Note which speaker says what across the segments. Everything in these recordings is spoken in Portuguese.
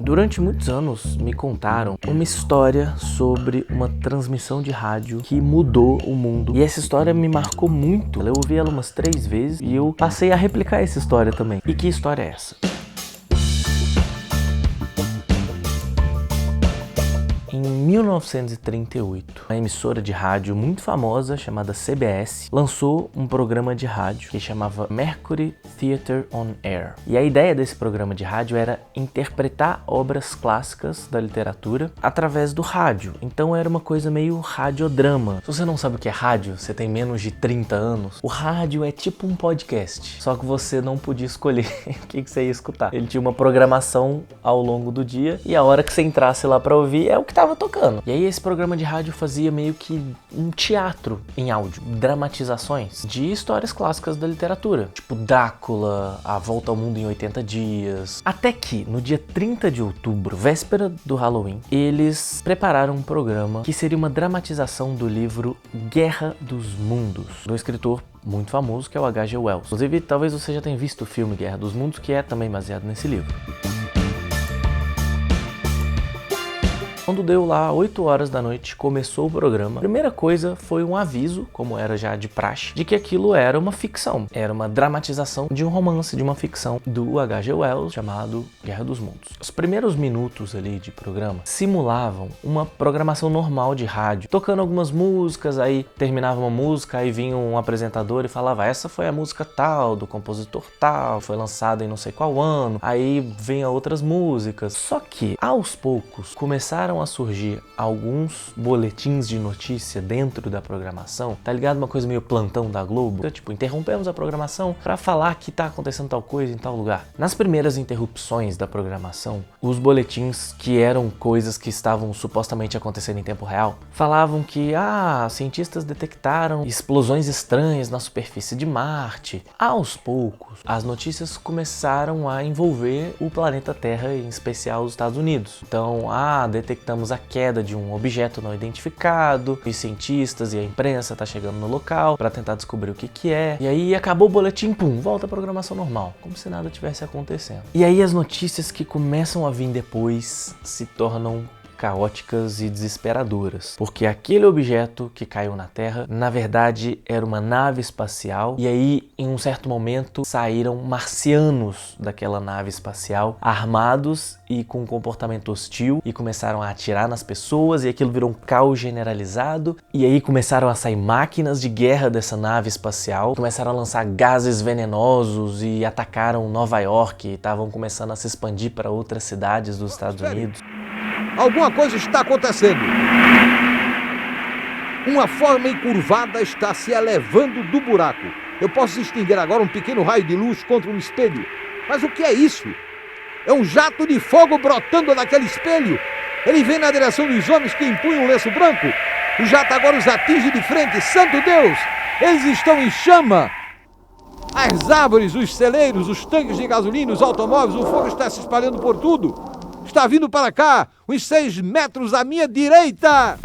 Speaker 1: Durante muitos anos me contaram uma história sobre uma transmissão de rádio que mudou o mundo. E essa história me marcou muito. Eu ouvi ela umas 3 vezes e eu passei a replicar essa história também. E que história é essa? Em 1938, uma emissora de rádio muito famosa chamada CBS lançou um programa de rádio que chamava Mercury Theatre on Air. E a ideia desse programa de rádio era interpretar obras clássicas da literatura através do rádio. Então era uma coisa meio radiodrama. Se você não sabe o que é rádio, você tem menos de 30 anos, o rádio é tipo um podcast, só que você não podia escolher o que você ia escutar. Ele tinha uma programação ao longo do dia e a hora que você entrasse lá pra ouvir é o que tava tocando. E aí esse programa de rádio fazia meio que um teatro em áudio, dramatizações de histórias clássicas da literatura, tipo Drácula, A Volta ao Mundo em 80 Dias. Até que, no dia 30 de outubro, véspera do Halloween, eles prepararam um programa que seria uma dramatização do livro Guerra dos Mundos, do escritor muito famoso que é o H.G. Wells. Inclusive, talvez você já tenha visto o filme Guerra dos Mundos, que é também baseado nesse livro. Quando deu lá 8 horas da noite, começou o programa. A primeira coisa foi um aviso, como era já de praxe, de que aquilo era uma ficção. Era uma dramatização de um romance, de uma ficção do H.G. Wells, chamado Guerra dos Mundos. Os primeiros minutos ali de programa simulavam uma programação normal de rádio, tocando algumas músicas, aí terminava uma música, aí vinha um apresentador e falava: essa foi a música tal, do compositor tal, foi lançada em não sei qual ano, aí vinha outras músicas. Só que, aos poucos, começaram a surgir alguns boletins de notícia dentro da programação, tá ligado? Uma coisa meio plantão da Globo. Então, tipo, interrompemos a programação pra falar que tá acontecendo tal coisa em tal lugar. Nas primeiras interrupções da programação, os boletins, que eram coisas que estavam supostamente acontecendo em tempo real, falavam que, cientistas detectaram explosões estranhas na superfície de Marte. Aos poucos, as notícias começaram a envolver o planeta Terra, em especial os Estados Unidos. Então, detectamos a queda de um objeto não identificado, os cientistas e a imprensa tá chegando no local para tentar descobrir o que é. E aí acabou o boletim, volta a programação normal, como se nada tivesse acontecendo. E aí as notícias que começam a vir depois se tornam caóticas e desesperadoras, porque aquele objeto que caiu na Terra, na verdade, era uma nave espacial, e aí, em um certo momento, saíram marcianos daquela nave espacial, armados e com um comportamento hostil, e começaram a atirar nas pessoas, e aquilo virou um caos generalizado, e aí começaram a sair máquinas de guerra dessa nave espacial, começaram a lançar gases venenosos e atacaram Nova York, e estavam começando a se expandir para outras cidades dos Estados Unidos.
Speaker 2: Alguma coisa está acontecendo. Uma forma encurvada está se elevando do buraco. Eu posso distinguir agora um pequeno raio de luz contra um espelho. Mas o que é isso? É um jato de fogo brotando daquele espelho. Ele vem na direção dos homens que empunham um lenço branco. O jato agora os atinge de frente. Santo Deus! Eles estão em chama. As árvores, os celeiros, os tanques de gasolina, os automóveis, o fogo está se espalhando por tudo. Está vindo para cá, uns 6 metros à minha direita!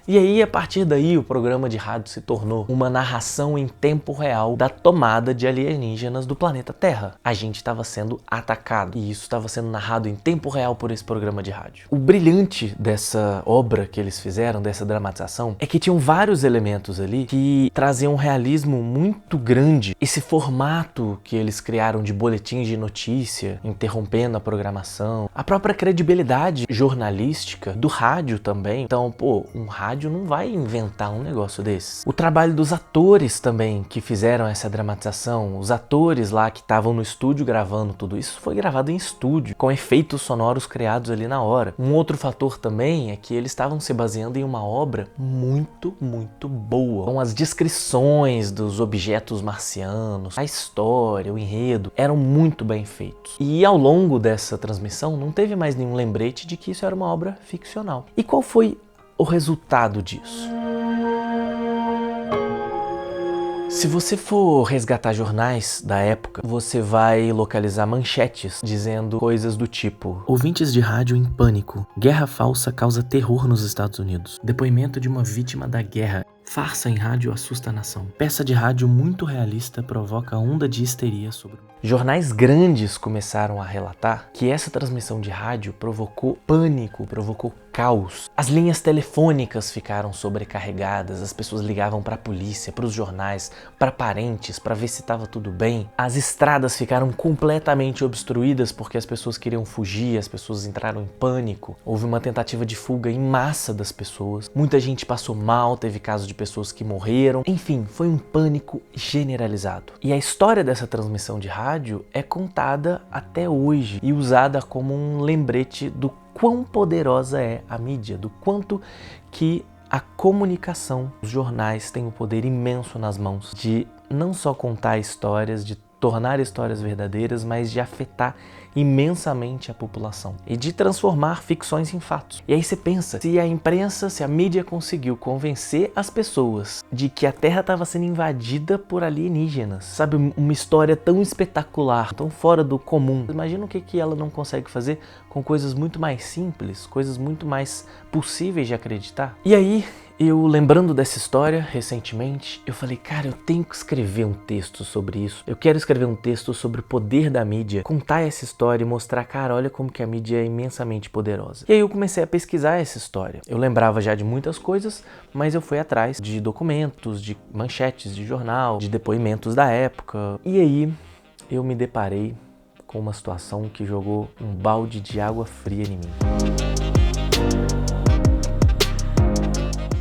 Speaker 1: E aí, a partir daí, o programa de rádio se tornou uma narração em tempo real da tomada de alienígenas do planeta Terra. A gente estava sendo atacado e isso estava sendo narrado em tempo real por esse programa de rádio. O brilhante dessa obra que eles fizeram, dessa dramatização, é que tinham vários elementos ali que traziam um realismo muito grande. Esse formato que eles criaram de boletins de notícia, interrompendo a programação, a própria credibilidade jornalística do rádio também. Então, um rádio não vai inventar um negócio desses. O trabalho dos atores também que fizeram essa dramatização, os atores lá que estavam no estúdio gravando tudo isso, foi gravado em estúdio, com efeitos sonoros criados ali na hora. Um outro fator também é que eles estavam se baseando em uma obra muito, muito boa. Então as descrições dos objetos marcianos, a história, o enredo, eram muito bem feitos. E ao longo dessa transmissão não teve mais nenhum lembrete de que isso era uma obra ficcional. E qual foi o resultado disso? Se você for resgatar jornais da época, você vai localizar manchetes dizendo coisas do tipo: ouvintes de rádio em pânico, guerra falsa causa terror nos Estados Unidos, depoimento de uma vítima da guerra, Farsa em rádio assusta a nação. Peça de rádio muito realista provoca onda de histeria sobre... Jornais grandes começaram a relatar que essa transmissão de rádio provocou pânico, provocou caos. As linhas telefônicas ficaram sobrecarregadas, as pessoas ligavam para a polícia, para os jornais, para parentes, para ver se estava tudo bem. As estradas ficaram completamente obstruídas porque as pessoas queriam fugir, as pessoas entraram em pânico. Houve uma tentativa de fuga em massa das pessoas. Muita gente passou mal, teve casos de pessoas que morreram. Enfim, foi um pânico generalizado. E a história dessa transmissão de rádio é contada até hoje e usada como um lembrete do quão poderosa é a mídia, do quanto que a comunicação, os jornais têm um poder imenso nas mãos de não só contar histórias, de tornar histórias verdadeiras, mas de afetar imensamente a população e de transformar ficções em fatos. E aí você pensa, se a imprensa, se a mídia conseguiu convencer as pessoas de que a Terra estava sendo invadida por alienígenas, sabe, uma história tão espetacular, tão fora do comum, imagina o que ela não consegue fazer com coisas muito mais simples, coisas muito mais possíveis de acreditar. E aí, eu lembrando dessa história recentemente, eu falei, cara, eu tenho que escrever um texto sobre isso. Eu quero escrever um texto sobre o poder da mídia, contar essa história e mostrar, cara, olha como que a mídia é imensamente poderosa. E aí eu comecei a pesquisar essa história. Eu lembrava já de muitas coisas, mas eu fui atrás de documentos, de manchetes de jornal, de depoimentos da época. E aí eu me deparei com uma situação que jogou um balde de água fria em mim.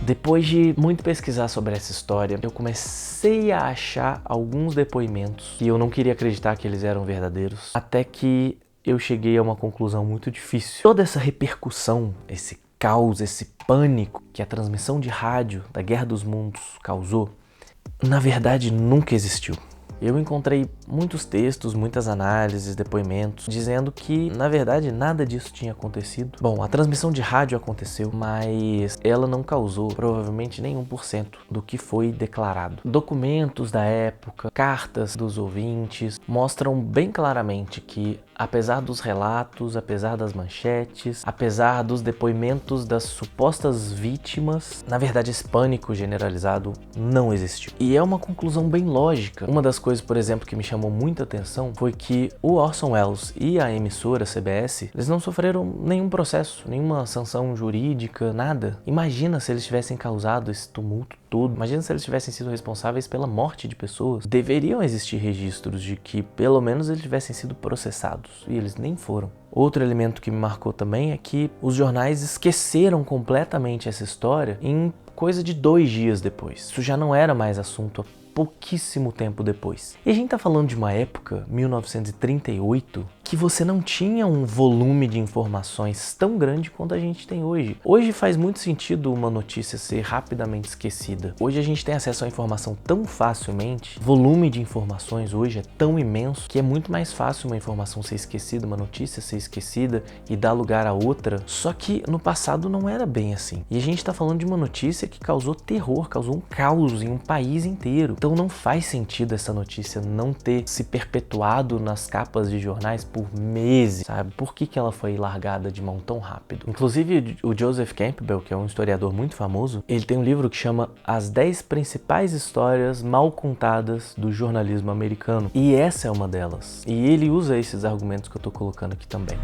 Speaker 1: Depois de muito pesquisar sobre essa história, eu comecei a achar alguns depoimentos que eu não queria acreditar que eles eram verdadeiros, até que eu cheguei a uma conclusão muito difícil. Toda essa repercussão, esse caos, esse pânico que a transmissão de rádio da Guerra dos Mundos causou, na verdade nunca existiu. Eu encontrei muitos textos, muitas análises, depoimentos, dizendo que, na verdade, nada disso tinha acontecido. Bom, a transmissão de rádio aconteceu, mas ela não causou provavelmente nem 1% do que foi declarado. Documentos da época, cartas dos ouvintes, mostram bem claramente que, apesar dos relatos, apesar das manchetes, apesar dos depoimentos das supostas vítimas, na verdade esse pânico generalizado não existiu. E é uma conclusão bem lógica. Uma das coisas, por exemplo, que me chamou muita atenção foi que o Orson Welles e a emissora CBS, eles não sofreram nenhum processo, nenhuma sanção jurídica, nada. Imagina se eles tivessem causado esse tumulto todo. Imagina se eles tivessem sido responsáveis pela morte de pessoas. Deveriam existir registros de que pelo menos eles tivessem sido processados, e eles nem foram. Outro elemento que me marcou também é que os jornais esqueceram completamente essa história em coisa de 2 dias depois. Isso já não era mais assunto pouquíssimo tempo depois. E a gente tá falando de uma época, 1938, que você não tinha um volume de informações tão grande quanto a gente tem hoje. Hoje faz muito sentido uma notícia ser rapidamente esquecida. Hoje a gente tem acesso à informação tão facilmente, o volume de informações hoje é tão imenso que é muito mais fácil uma informação ser esquecida, uma notícia ser esquecida e dar lugar a outra. Só que no passado não era bem assim. E a gente tá falando de uma notícia que causou terror, causou um caos em um país inteiro. Então não faz sentido essa notícia não ter se perpetuado nas capas de jornais por meses, sabe? Por que ela foi largada de mão tão rápido? Inclusive, o Joseph Campbell, que é um historiador muito famoso, ele tem um livro que chama As 10 Principais Histórias Mal Contadas do Jornalismo Americano. E essa é uma delas. E ele usa esses argumentos que eu tô colocando aqui também.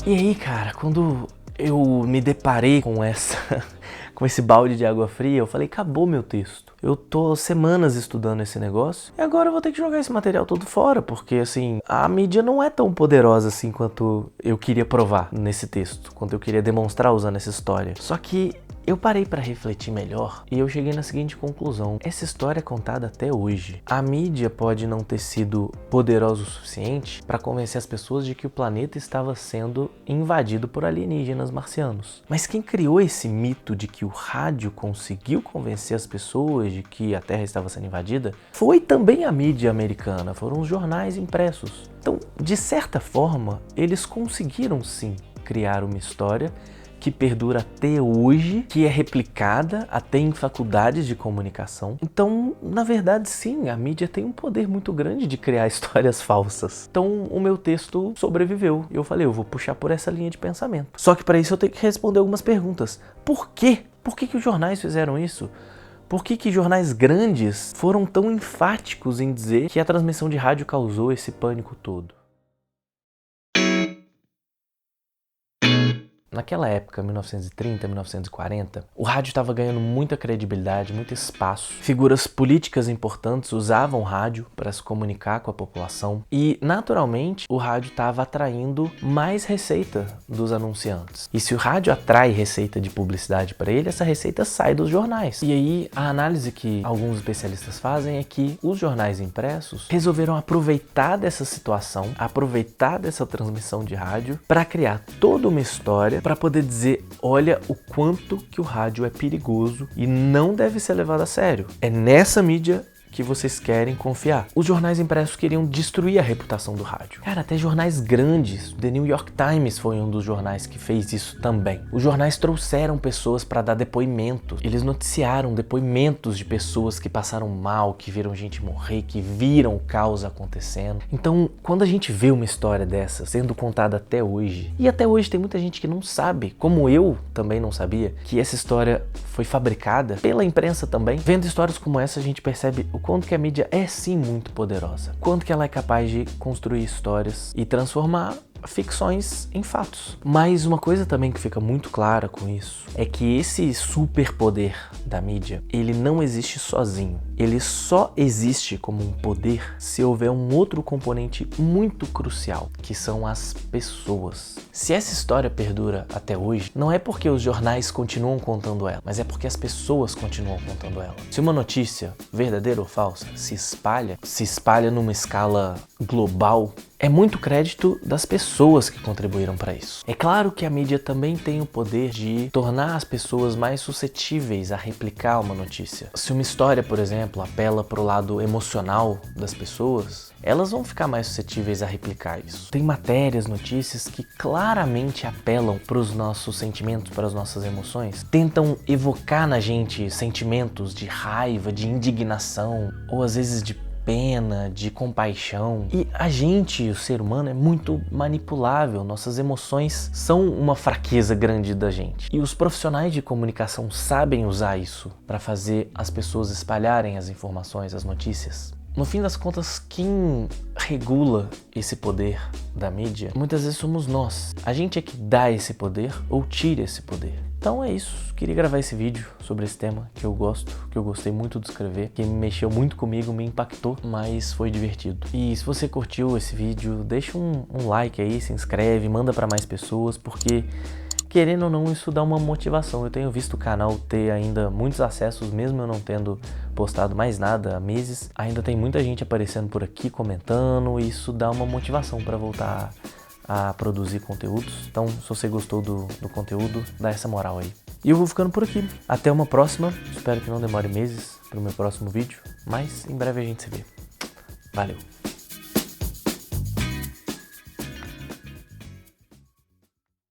Speaker 1: E aí, cara, quando eu me deparei com esse balde de água fria, eu falei, acabou meu texto. Eu tô semanas estudando esse negócio e agora eu vou ter que jogar esse material todo fora, porque assim, a mídia não é tão poderosa assim quanto eu queria provar nesse texto, quanto eu queria demonstrar usando essa história. Só que eu parei para refletir melhor e eu cheguei na seguinte conclusão: essa história é contada até hoje. A mídia pode não ter sido poderosa o suficiente para convencer as pessoas de que o planeta estava sendo invadido por alienígenas marcianos. Mas quem criou esse mito de que o rádio conseguiu convencer as pessoas de que a Terra estava sendo invadida foi também a mídia americana, foram os jornais impressos. Então, de certa forma, eles conseguiram sim criar uma história que perdura até hoje, que é replicada até em faculdades de comunicação. Então, na verdade, sim, a mídia tem um poder muito grande de criar histórias falsas. Então, o meu texto sobreviveu. E eu falei, eu vou puxar por essa linha de pensamento. Só que para isso eu tenho que responder algumas perguntas. Por quê? Por que os jornais fizeram isso? Por que jornais grandes foram tão enfáticos em dizer que a transmissão de rádio causou esse pânico todo? Naquela época, 1930, 1940, o rádio estava ganhando muita credibilidade, muito espaço. Figuras políticas importantes usavam o rádio para se comunicar com a população e, naturalmente, o rádio estava atraindo mais receita dos anunciantes. E se o rádio atrai receita de publicidade para ele, essa receita sai dos jornais. E aí, a análise que alguns especialistas fazem é que os jornais impressos resolveram aproveitar dessa situação, aproveitar dessa transmissão de rádio para criar toda uma história para poder dizer, olha o quanto que o rádio é perigoso e não deve ser levado a sério. É nessa mídia que vocês querem confiar. Os jornais impressos queriam destruir a reputação do rádio. Cara, até jornais grandes, The New York Times foi um dos jornais que fez isso também. Os jornais trouxeram pessoas para dar depoimentos. Eles noticiaram depoimentos de pessoas que passaram mal, que viram gente morrer, que viram o caos acontecendo. Então, quando a gente vê uma história dessa sendo contada até hoje, e até hoje tem muita gente que não sabe, como eu também não sabia, que essa história foi fabricada pela imprensa também. Vendo histórias como essa, a gente percebe o quanto que a mídia é sim muito poderosa, quanto que ela é capaz de construir histórias e transformar ficções em fatos. Mas uma coisa também que fica muito clara com isso é que esse superpoder da mídia, ele não existe sozinho. Ele só existe como um poder se houver um outro componente muito crucial, que são as pessoas. Se essa história perdura até hoje, não é porque os jornais continuam contando ela, mas é porque as pessoas continuam contando ela. Se uma notícia, verdadeira ou falsa, se espalha numa escala global, é muito crédito das pessoas que contribuíram para isso. É claro que a mídia também tem o poder de tornar as pessoas mais suscetíveis a replicar uma notícia. Se uma história, por exemplo, apela para o lado emocional das pessoas, elas vão ficar mais suscetíveis a replicar isso. Tem matérias, notícias que claramente apelam para os nossos sentimentos, para as nossas emoções, tentam evocar na gente sentimentos de raiva, de indignação, ou às vezes de pena, de compaixão. E a gente, o ser humano, é muito manipulável. Nossas emoções são uma fraqueza grande da gente. E os profissionais de comunicação sabem usar isso para fazer as pessoas espalharem as informações, as notícias. No fim das contas, quem regula esse poder da mídia, muitas vezes somos nós. A gente é que dá esse poder ou tira esse poder. Então é isso, queria gravar esse vídeo sobre esse tema que eu gosto, que eu gostei muito de escrever, que mexeu muito comigo, me impactou, mas foi divertido. E se você curtiu esse vídeo, deixa um like aí, se inscreve, manda para mais pessoas, porque querendo ou não, isso dá uma motivação. Eu tenho visto o canal ter ainda muitos acessos, mesmo eu não tendo postado mais nada há meses. Ainda tem muita gente aparecendo por aqui, comentando, e isso dá uma motivação para voltar a produzir conteúdos. Então, se você gostou do conteúdo, dá essa moral aí. E eu vou ficando por aqui. Até uma próxima. Espero que não demore meses para o meu próximo vídeo, mas em breve a gente se vê. Valeu!